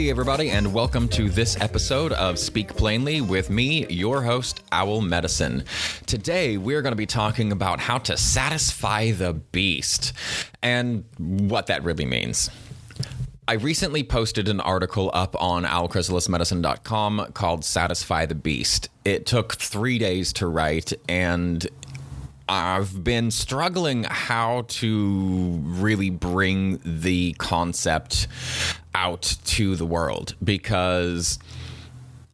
Hey everybody, and welcome to this episode of Speak Plainly with me, your host, Owl Medicine. Today, we're going to be talking about how to satisfy the beast and what that really means. I recently posted an article up on owlchrysalismedicine.com called Satisfy the Beast. It took 3 days to write, and I've been struggling how to really bring the concept out to the world because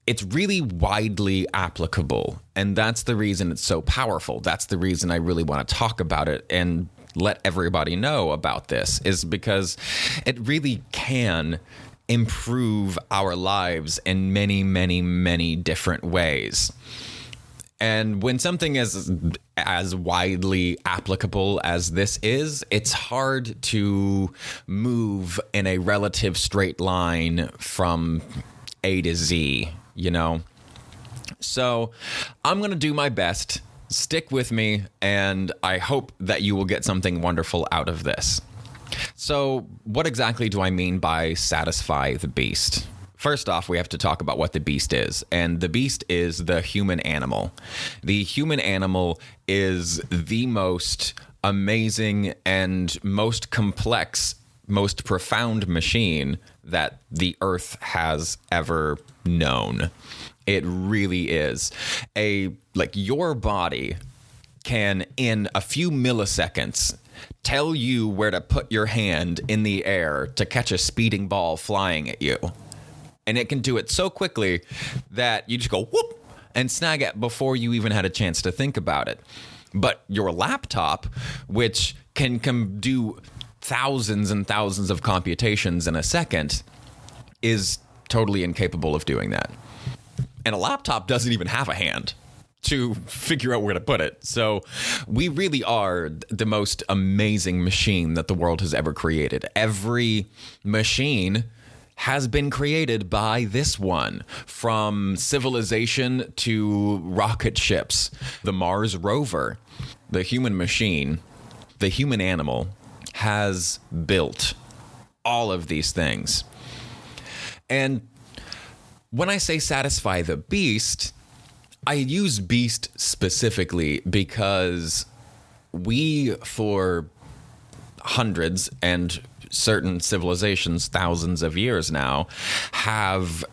it's really widely applicable, and that's the reason it's so powerful. That's the reason I really want to talk about it and let everybody know about this, is because it really can improve our lives in many, many, many different ways. And when something is as widely applicable as this is, it's hard to move in a relative straight line from A to Z, you know? So I'm going to do my best. Stick with me, and I hope that you will get something wonderful out of this. So what exactly do I mean by satisfy the beast? First off, we have to talk about what the beast is, and the beast is the human animal. The human animal is the most amazing and most complex, most profound machine that the earth has ever known. It really is. Your body can, in a few milliseconds, tell you where to put your hand in the air to catch a speeding ball flying at you. And it can do it so quickly that you just go whoop and snag it before you even had a chance to think about it. But your laptop, which can do thousands and thousands of computations in a second, is totally incapable of doing that. And a laptop doesn't even have a hand to figure out where to put it. So we really are the most amazing machine that the world has ever created. Every machine has been created by this one, from civilization to rocket ships, the Mars rover, the human machine, the human animal has built all of these things. And when I say satisfy the beast, I use beast specifically because we, for hundreds and certain civilizations, thousands of years now, have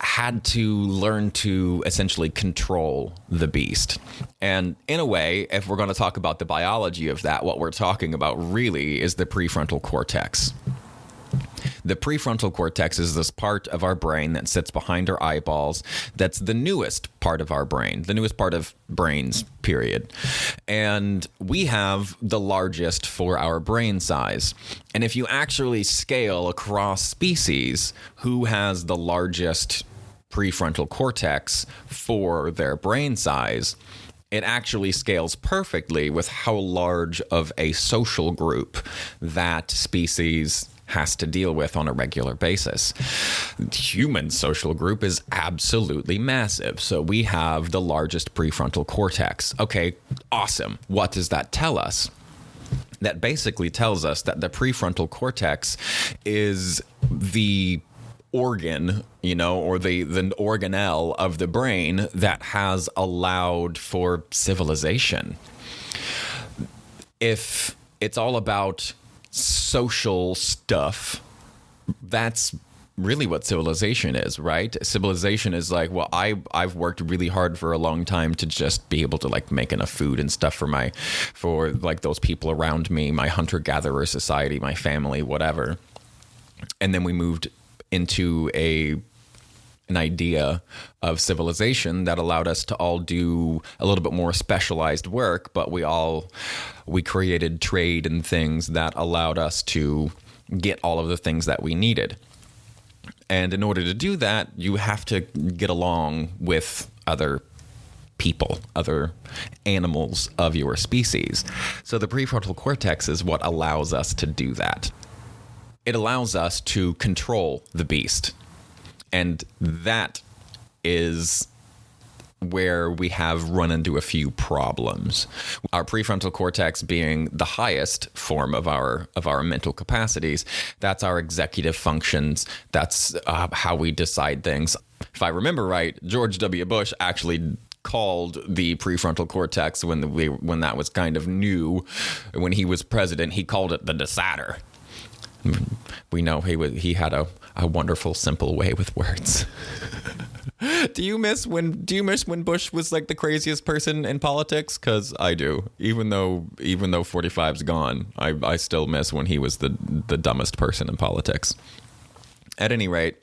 had to learn to essentially control the beast. And in a way, if we're going to talk about the biology of that, what we're talking about really is the prefrontal cortex. The prefrontal cortex is this part of our brain that sits behind our eyeballs. That's the newest part of our brain, the newest part of brains, period. And we have the largest for our brain size. And if you actually scale across species who has the largest prefrontal cortex for their brain size, it actually scales perfectly with how large of a social group that species has to deal with on a regular basis. Human social group is absolutely massive. So we have the largest prefrontal cortex. Okay, awesome. What does that tell us? That basically tells us that the prefrontal cortex is the organ, or the organelle of the brain that has allowed for civilization. If it's all about social stuff, that's really what civilization is, right? Civilization is like, well, I've worked really hard for a long time to just be able to make enough food and stuff for those people around me, my hunter-gatherer society, my family, whatever. And then we moved into an idea of civilization that allowed us to all do a little bit more specialized work, but we created trade and things that allowed us to get all of the things that we needed. And in order to do that, you have to get along with other people, other animals of your species. So the prefrontal cortex is what allows us to do that. It allows us to control the beast. And that is where we have run into a few problems. Our prefrontal cortex being the highest form of our mental capacities. That's our executive functions. That's how we decide things. If I remember right, George W. Bush actually called the prefrontal cortex when that was kind of new. When he was president, he called it the decider. We know he had a wonderful, simple way with words. Do you miss when Bush was like the craziest person in politics? Because I do. Even though 45's gone, I still miss when he was the dumbest person in politics. At any rate,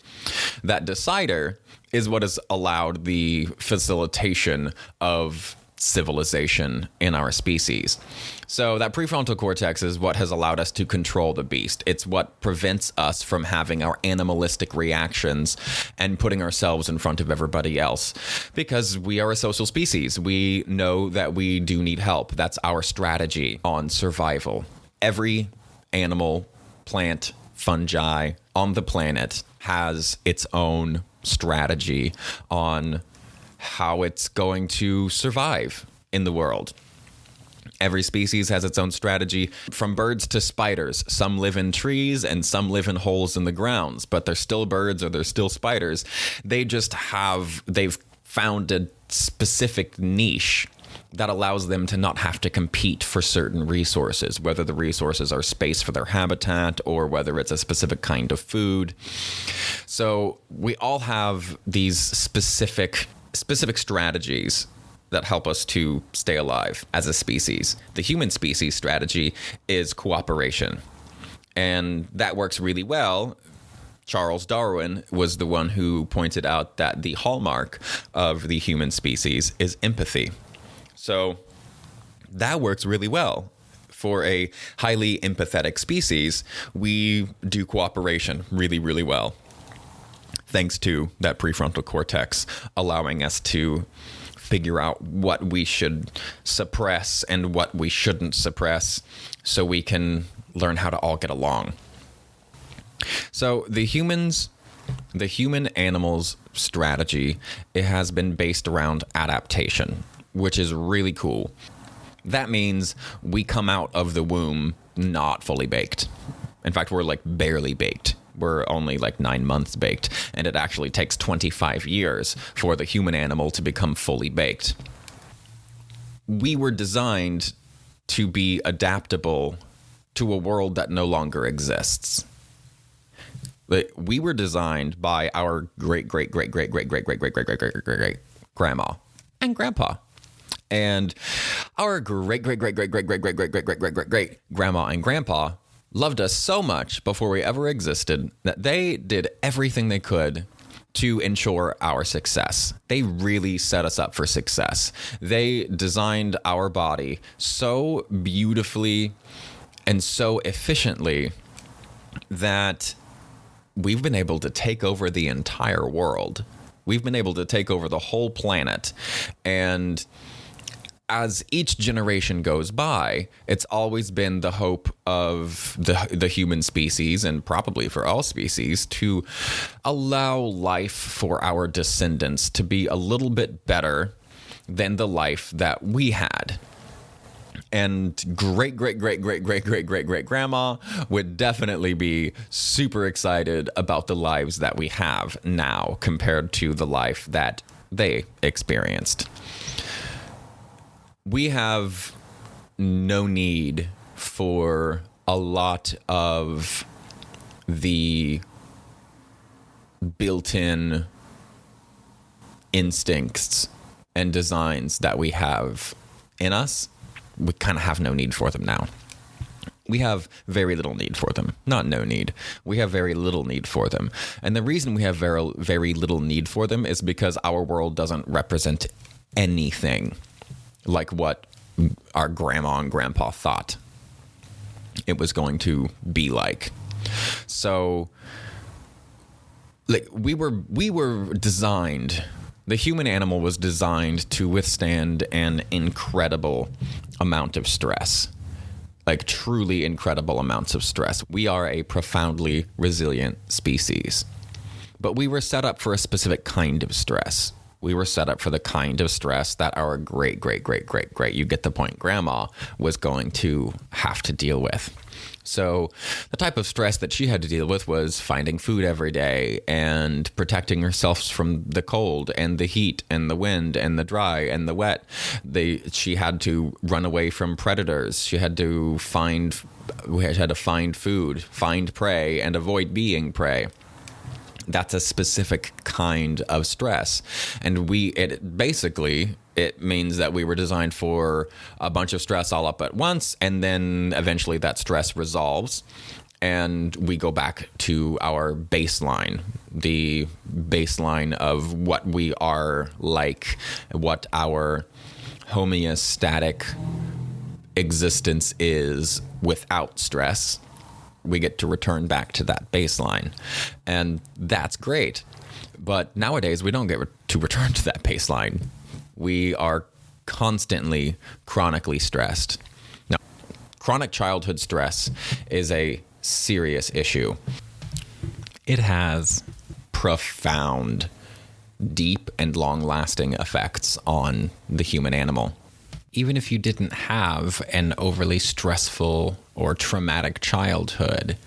that decider is what has allowed the facilitation of civilization in our species. So that prefrontal cortex is what has allowed us to control the beast. It's what prevents us from having our animalistic reactions and putting ourselves in front of everybody else, because we are a social species. We know that we do need help. That's our strategy on survival. Every animal, plant, fungi on the planet has its own strategy on how it's going to survive in the world. Every species has its own strategy, from birds to spiders. Some live in trees and some live in holes in the grounds, but they're still birds or they're still spiders. They've found a specific niche that allows them to not have to compete for certain resources, whether the resources are space for their habitat or whether it's a specific kind of food. So we all have these specific strategies that help us to stay alive as a species. The human species strategy is cooperation, and that works really well. Charles Darwin was the one who pointed out that the hallmark of the human species is empathy. So that works really well. For a highly empathetic species, we do cooperation really, really well, thanks to that prefrontal cortex allowing us to figure out what we should suppress and what we shouldn't suppress so we can learn how to all get along. So the human animals strategy, it has been based around adaptation, which is really cool. That means we come out of the womb not fully baked. In fact, we're like barely baked. We're only like 9 months baked, and it actually takes 25 years for the human animal to become fully baked. We were designed to be adaptable to a world that no longer exists. We were designed by our great grandma and grandpa. And our great grandma and grandpa loved us so much before we ever existed that they did everything they could to ensure our success. They really set us up for success. They designed our body so beautifully and so efficiently that we've been able to take over the entire world. We've been able to take over the whole planet. And as each generation goes by, it's always been the hope of the human species, and probably for all species, to allow life for our descendants to be a little bit better than the life that we had. And great grandma would definitely be super excited about the lives that we have now compared to the life that they experienced. We have no need for a lot of the built-in instincts and designs that we have in us. We kind of have no need for them now. We have very little need for them. Not no need. We have very little need for them. And the reason we have very, very little need for them is because our world doesn't represent anything like what our grandma and grandpa thought it was going to be like. So, like, we were designed, the human animal was designed to withstand an incredible amount of stress. Like, truly incredible amounts of stress. We are a profoundly resilient species. But we were set up for a specific kind of stress. We were set up for the kind of stress that our great, you get the point, grandma was going to have to deal with. So the type of stress that she had to deal with was finding food every day and protecting herself from the cold and the heat and the wind and the dry and the wet. She had to run away from predators. She had to find food, find prey, and avoid being prey. That's a specific kind of stress. And it means that we were designed for a bunch of stress all up at once, and then eventually that stress resolves and we go back to our baseline, the baseline of what we are like, what our homeostatic existence is without stress. We get to return back to that baseline. And that's great. But nowadays, we don't get to return to that baseline. We are constantly chronically stressed. Now, chronic childhood stress is a serious issue. It has profound, deep, and long-lasting effects on the human animal. Even if you didn't have an overly stressful or traumatic childhood,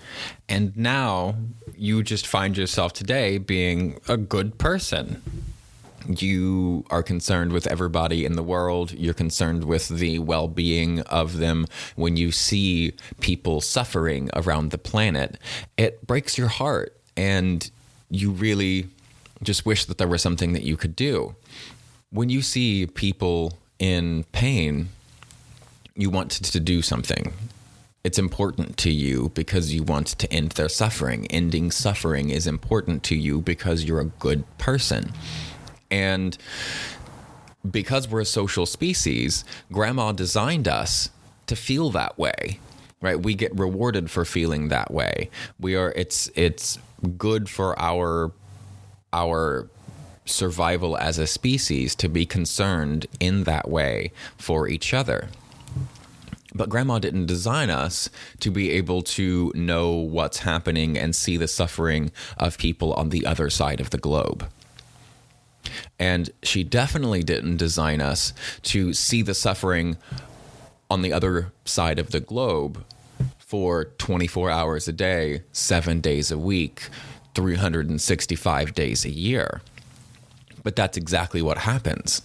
and now you just find yourself today being a good person. You are concerned with everybody in the world. You're concerned with the well-being of them. When you see people suffering around the planet, it breaks your heart, and you really just wish that there was something that you could do. When you see people in pain, you want to do something. It's important to you because you want to end their suffering. Ending suffering is important to you because you're a good person. And because we're a social species, Grandma designed us to feel that way, right? We get rewarded for feeling that way. It's good for our survival as a species to be concerned in that way for each other. But Grandma didn't design us to be able to know what's happening and see the suffering of people on the other side of the globe. And she definitely didn't design us to see the suffering on the other side of the globe for 24 hours a day, 7 days a week, 365 days a year. But that's exactly what happens.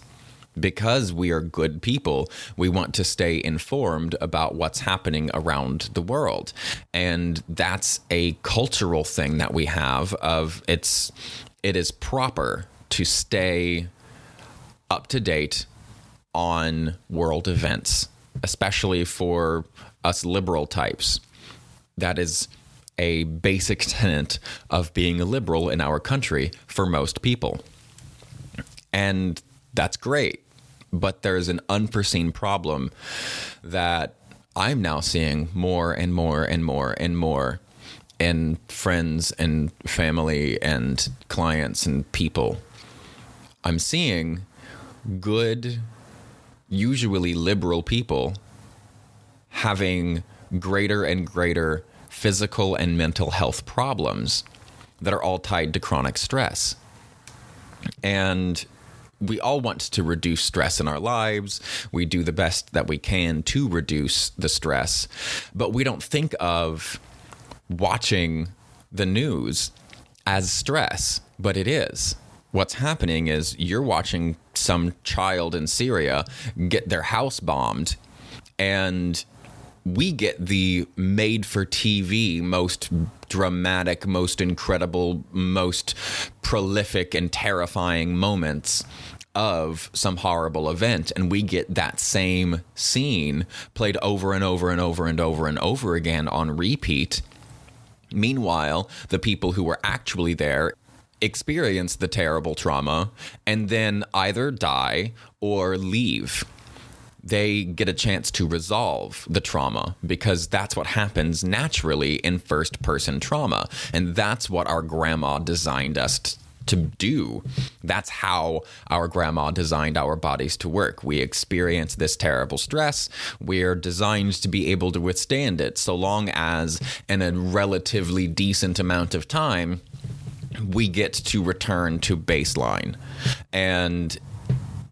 Because we are good people, we want to stay informed about what's happening around the world. And that's a cultural thing that we have of it is proper to stay up to date on world events, especially for us liberal types. That is a basic tenet of being a liberal in our country for most people. And that's great. But there's an unforeseen problem that I'm now seeing more and more and more and more in friends and family and clients and people. I'm seeing good, usually liberal people having greater and greater physical and mental health problems that are all tied to chronic stress. And we all want to reduce stress in our lives. We do the best that we can to reduce the stress, but we don't think of watching the news as stress, but it is. What's happening is you're watching some child in Syria get their house bombed, and we get the made-for-TV, most dramatic, most incredible, most prolific and terrifying moments of some horrible event, and we get that same scene played over and over and over and over and over again on repeat. Meanwhile, the people who were actually there experience the terrible trauma and then either die or leave. They get a chance to resolve the trauma because that's what happens naturally in first-person trauma. And that's what our grandma designed us to do. That's how our grandma designed our bodies to work. We experience this terrible stress. We're designed to be able to withstand it so long as in a relatively decent amount of time we get to return to baseline. And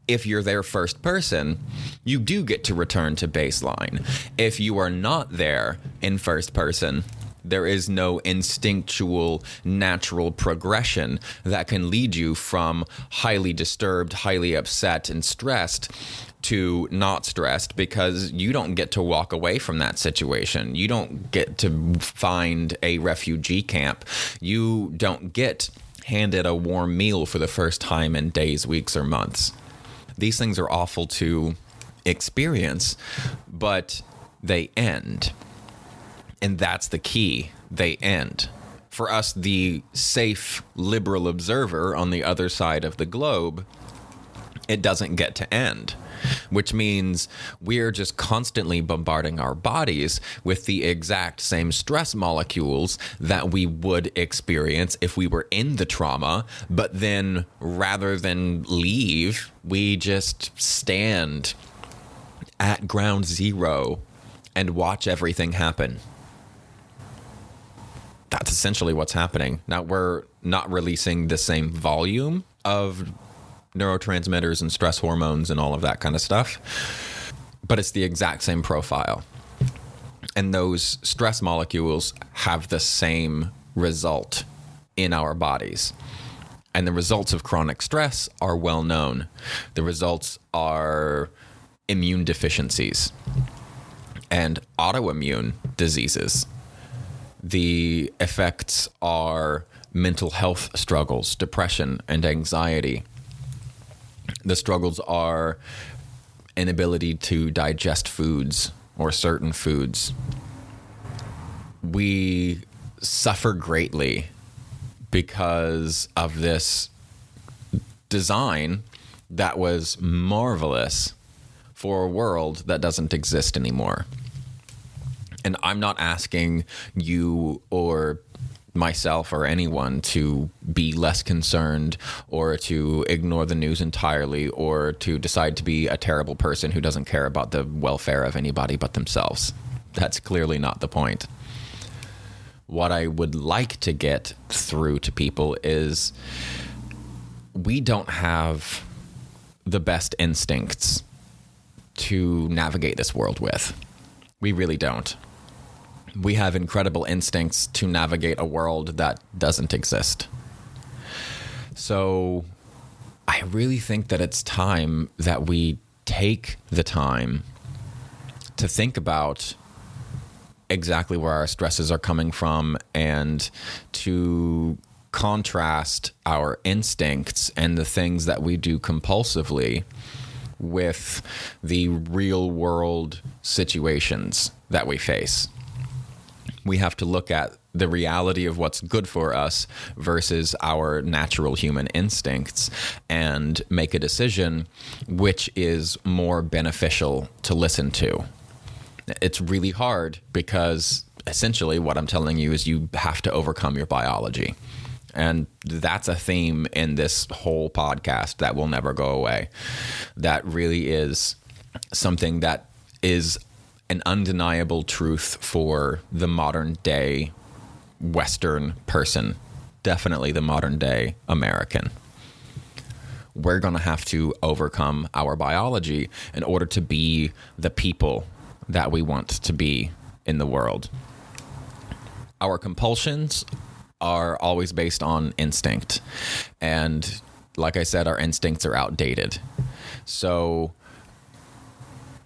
if you're there first person, you do get to return to baseline. If you are not there in first person, there is no instinctual, natural progression that can lead you from highly disturbed, highly upset, and stressed to not stressed, because you don't get to walk away from that situation. You don't get to find a refugee camp. You don't get handed a warm meal for the first time in days, weeks, or months. These things are awful to experience, but they end. And that's the key. They end. For us, the safe, liberal observer on the other side of the globe, it doesn't get to end, which means we're just constantly bombarding our bodies with the exact same stress molecules that we would experience if we were in the trauma. But then rather than leave, we just stand at ground zero and watch everything happen. That's essentially what's happening. Now, we're not releasing the same volume of neurotransmitters and stress hormones and all of that kind of stuff, but it's the exact same profile. And those stress molecules have the same result in our bodies. And the results of chronic stress are well known. The results are immune deficiencies and autoimmune diseases. The effects are mental health struggles, depression, and anxiety. The struggles are inability to digest foods or certain foods. We suffer greatly because of this design that was marvelous for a world that doesn't exist anymore. And I'm not asking you or myself or anyone to be less concerned or to ignore the news entirely or to decide to be a terrible person who doesn't care about the welfare of anybody but themselves. That's clearly not the point. What I would like to get through to people is we don't have the best instincts to navigate this world with. We really don't. We have incredible instincts to navigate a world that doesn't exist. So I really think that it's time that we take the time to think about exactly where our stresses are coming from and to contrast our instincts and the things that we do compulsively with the real world situations that we face. We have to look at the reality of what's good for us versus our natural human instincts and make a decision which is more beneficial to listen to. It's really hard because essentially what I'm telling you is you have to overcome your biology. And that's a theme in this whole podcast that will never go away. That really is something that is an undeniable truth for the modern day Western person, definitely the modern day American. We're going to have to overcome our biology in order to be the people that we want to be in the world. Our compulsions are always based on instinct. And like I said, our instincts are outdated. So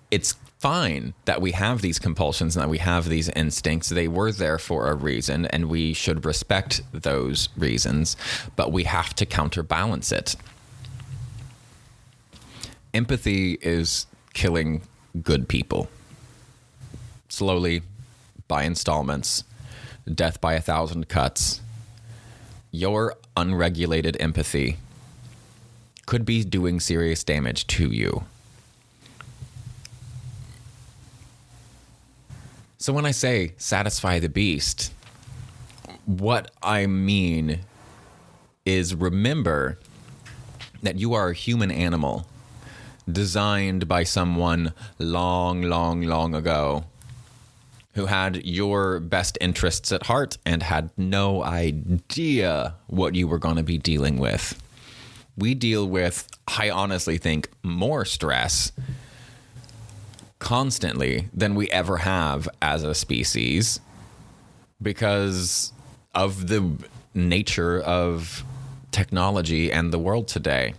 it's fine that we have these compulsions and that we have these instincts. They were there for a reason, and we should respect those reasons, but we have to counterbalance it. Empathy is killing good people. Slowly, by installments, death by 1,000 cuts. Your unregulated empathy could be doing serious damage to you. So when I say satisfy the beast, what I mean is remember that you are a human animal designed by someone long, long, long ago who had your best interests at heart and had no idea what you were going to be dealing with. We deal with, I honestly think, more stress constantly than we ever have as a species because of the nature of technology and the world today.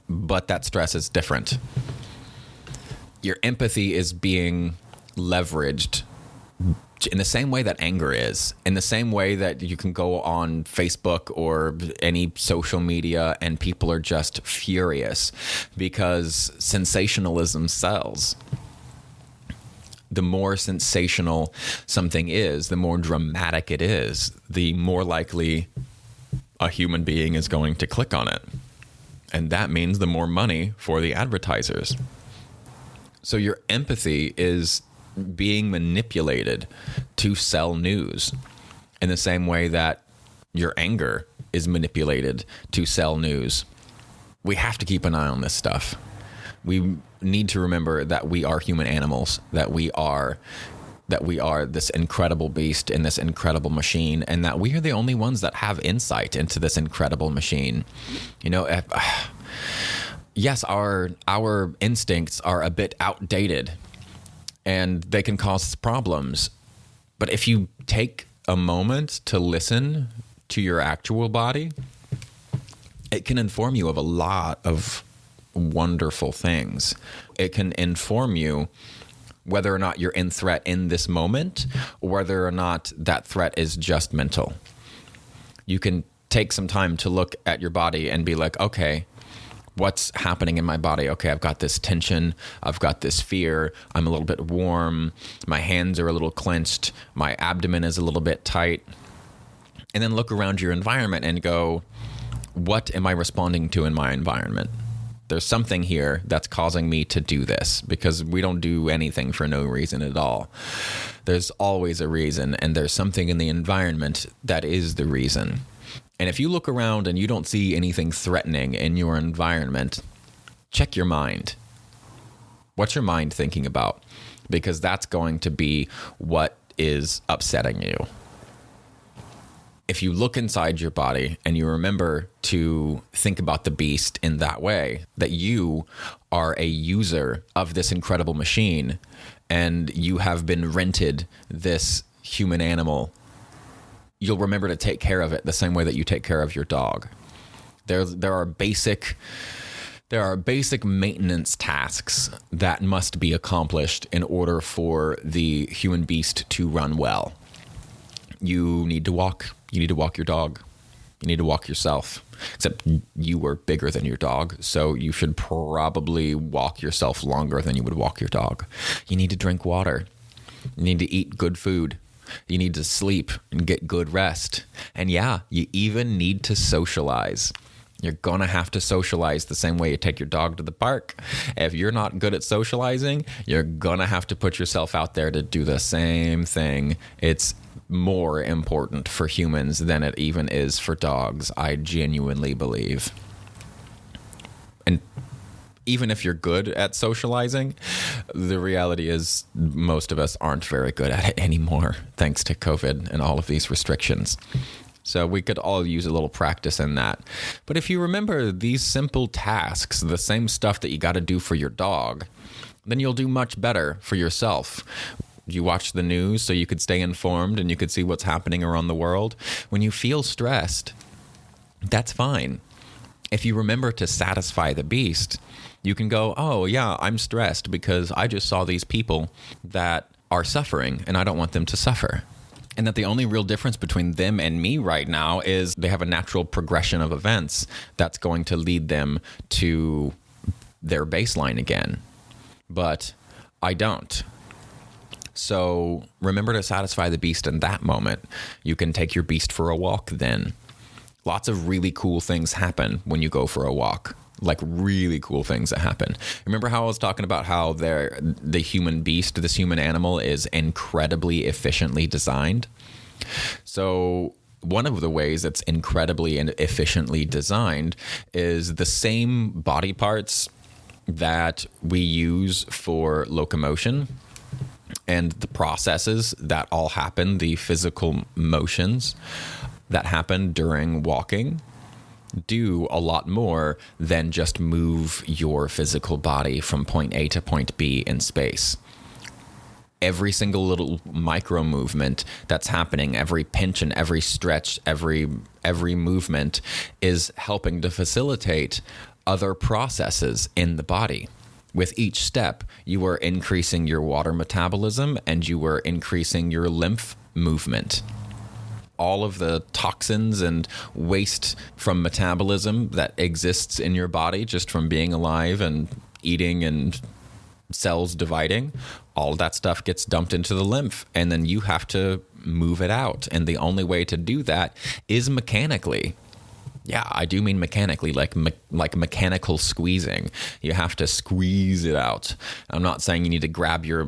But that stress is different. Your empathy is being leveraged in the same way that anger is, in the same way that you can go on Facebook or any social media and people are just furious because sensationalism sells. The more sensational something is, the more dramatic it is, the more likely a human being is going to click on it. And that means the more money for the advertisers. So your empathy is being manipulated to sell news in the same way that your anger is manipulated to sell news. We have to keep an eye on this stuff. We need to remember that we are human animals, that we are this incredible beast in this incredible machine, and that we are the only ones that have insight into this incredible machine. You know, yes, our instincts are a bit outdated and they can cause problems. But if you take a moment to listen to your actual body, it can inform you of a lot of wonderful things. It can inform you whether or not you're in threat in this moment, or whether or not that threat is just mental. You can take some time to look at your body and be like, okay, what's happening in my body? Okay, I've got this tension. I've got this fear. I'm a little bit warm. My hands are a little clenched. My abdomen is a little bit tight. And then look around your environment and go, what am I responding to in my environment? There's something here that's causing me to do this, because we don't do anything for no reason at all. There's always a reason, and there's something in the environment that is the reason. And if you look around and you don't see anything threatening in your environment, check your mind. What's your mind thinking about? Because that's going to be what is upsetting you. If you look inside your body and you remember to think about the beast in that way, that you are a user of this incredible machine and you have been rented this human animal, you'll remember to take care of it the same way that you take care of your dog. There are basic maintenance tasks that must be accomplished in order for the human beast to run well. You need to walk. You need to walk your dog. You need to walk yourself. Except you are bigger than your dog, so you should probably walk yourself longer than you would walk your dog. You need to drink water. You need to eat good food. You need to sleep and get good rest. And yeah, you even need to socialize. You're going to have to socialize the same way you take your dog to the park. If you're not good at socializing, you're going to have to put yourself out there to do the same thing. It's more important for humans than it even is for dogs, I genuinely believe. And even if you're good at socializing, the reality is most of us aren't very good at it anymore, thanks to COVID and all of these restrictions. So we could all use a little practice in that. But if you remember these simple tasks, the same stuff that you got to do for your dog, then you'll do much better for yourself. You watch the news so you could stay informed and you could see what's happening around the world. When you feel stressed, that's fine. If you remember to satisfy the beast, you can go, oh yeah, I'm stressed because I just saw these people that are suffering and I don't want them to suffer. And that the only real difference between them and me right now is they have a natural progression of events that's going to lead them to their baseline again. But I don't. So remember to satisfy the beast in that moment. You can take your beast for a walk then. Lots of really cool things happen when you go for a walk. Like really cool things that happen. Remember how I was talking about how the human beast, this human animal, is incredibly efficiently designed? So one of the ways it's incredibly and efficiently designed is the same body parts that we use for locomotion and the processes that all happen, the physical motions that happen during walking, do a lot more than just move your physical body from point A to point B in space. Every single little micro movement that's happening, every pinch and every stretch, every movement is helping to facilitate other processes in the body. With each step, you are increasing your water metabolism and you are increasing your lymph movement. All of the toxins and waste from metabolism that exists in your body just from being alive and eating and cells dividing, all that stuff gets dumped into the lymph, and then you have to move it out. And the only way to do that is mechanically. Yeah, I do mean mechanically, like mechanical squeezing. You have to squeeze it out. I'm not saying you need to grab your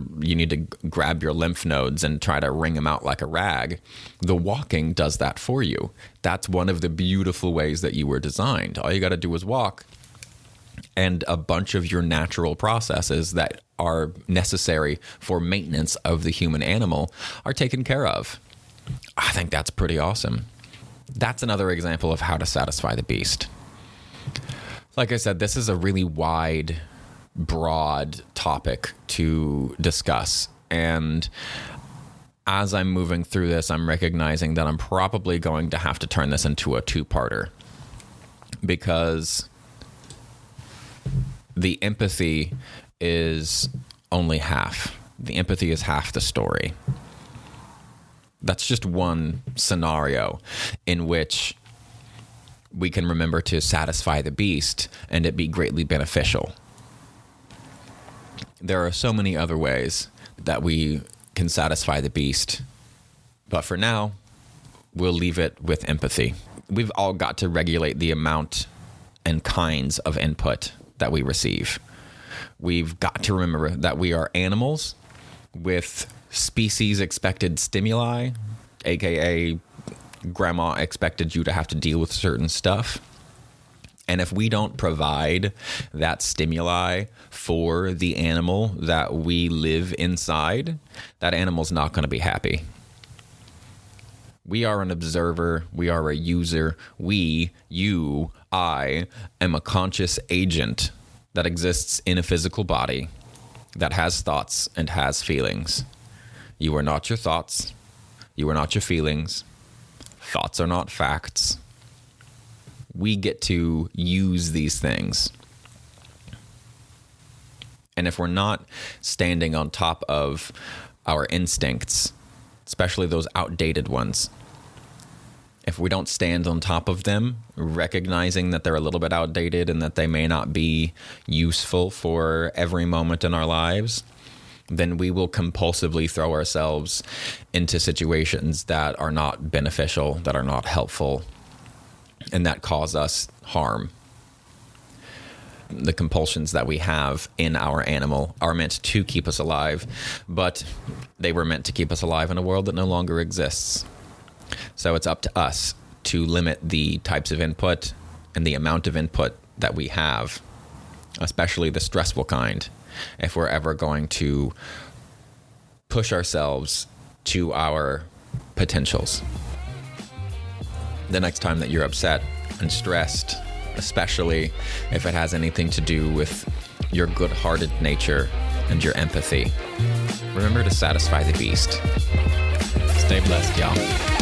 lymph nodes and try to wring them out like a rag. The walking does that for you. That's one of the beautiful ways that you were designed. All you got to do is walk, and a bunch of your natural processes that are necessary for maintenance of the human animal are taken care of. I think that's pretty awesome. That's another example of how to satisfy the beast. Like I said, this is a really wide, broad topic to discuss. And as I'm moving through this, I'm recognizing that I'm probably going to have to turn this into a two-parter, because the empathy is only half. The empathy is half the story. That's just one scenario in which we can remember to satisfy the beast and it be greatly beneficial. There are so many other ways that we can satisfy the beast, but for now, we'll leave it with empathy. We've all got to regulate the amount and kinds of input that we receive. We've got to remember that we are animals with species expected stimuli, aka grandma expected you to have to deal with certain stuff. And if we don't provide that stimuli for the animal that we live inside, that animal's not going to be happy. We are an observer. We are a user. I am a conscious agent that exists in a physical body that has thoughts and has feelings. You are not your thoughts. You are not your feelings. Thoughts are not facts. We get to use these things. And if we're not standing on top of our instincts, especially those outdated ones, if we don't stand on top of them, recognizing that they're a little bit outdated and that they may not be useful for every moment in our lives, then we will compulsively throw ourselves into situations that are not beneficial, that are not helpful, and that cause us harm. The compulsions that we have in our animal are meant to keep us alive, but they were meant to keep us alive in a world that no longer exists. So it's up to us to limit the types of input and the amount of input that we have, especially the stressful kind, if we're ever going to push ourselves to our potentials. The next time that you're upset and stressed, especially if it has anything to do with your good-hearted nature and your empathy, remember to satisfy the beast. Stay blessed, y'all.